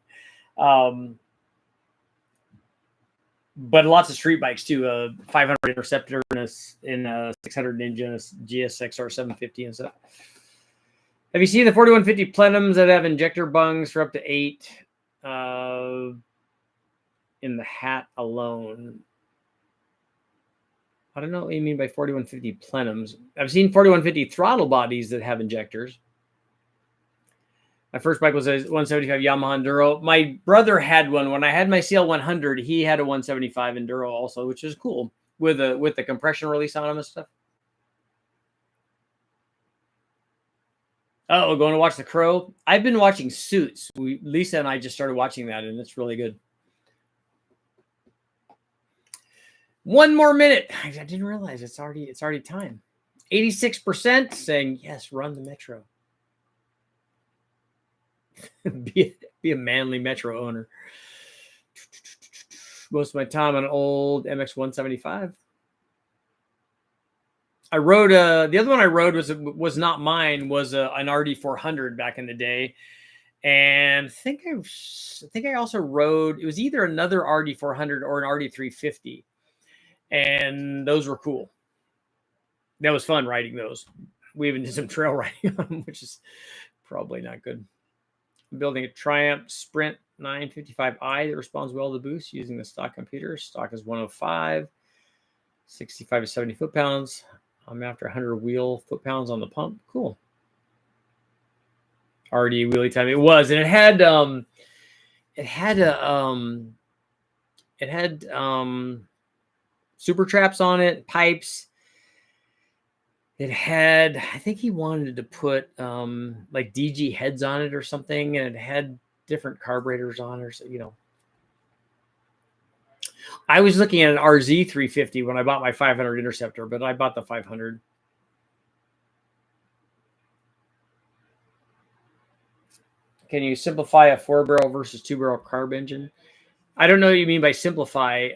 But lots of street bikes too. 500 Interceptor and a 600 Ninja and a GSXR 750 and stuff. Have you seen the 4150 Plenums that have injector bungs for up to 8 in the hat alone? I don't know what you mean by 4150 Plenums. I've seen 4150 throttle bodies that have injectors. My first bike was a 175 Yamaha Enduro. My brother had one. When I had my CL100, he had a 175 Enduro also, which is cool with the compression release on them and stuff. Oh, going to watch The Crow. I've been watching Suits. Lisa and I just started watching that, and it's really good. One more minute. I didn't realize it's already time. 86% saying yes, run the Metro. be a manly Metro owner. Most of my time on an old MX 175. I rode the other one I rode was not mine, was an RD 400 back in the day. And I think I also rode, it was either another RD 400 or an RD 350. And those were cool. That was fun riding those. We even did some trail riding on them, which is probably not good. I'm building a Triumph Sprint 955i that responds well to boost using the stock computer. Stock is 105, 65 to 70 foot-pounds. I'm after 100 wheel foot-pounds on the pump. Cool. RD wheelie time. It was, and it had super traps on it, pipes. It had, I think he wanted to put like DG heads on it or something, and it had different carburetors on it. So, I was looking at an RZ 350 when I bought my 500 Interceptor, but I bought the 500. Can you simplify a 4-barrel versus 2-barrel carb engine? I don't know what you mean by simplify.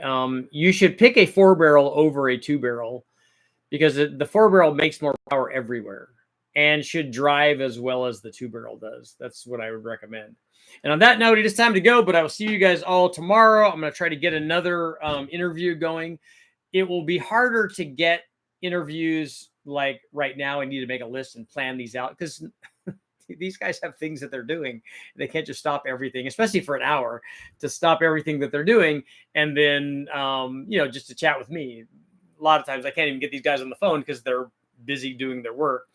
You should pick a 4-barrel over a 2-barrel because the 4-barrel makes more power everywhere and should drive as well as the 2-barrel does. That's what I would recommend. And on that note, it is time to go, but I will see you guys all tomorrow. I'm going to try to get another interview going. It will be harder to get interviews like right now. I need to make a list and plan these out because these guys have things that they're doing. They can't just stop everything, especially for an hour, to stop everything that they're doing. And then, just to chat with me. A lot of times I can't even get these guys on the phone because they're busy doing their work.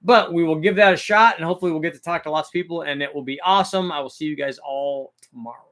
But we will give that a shot, and hopefully we'll get to talk to lots of people, and it will be awesome. I will see you guys all tomorrow.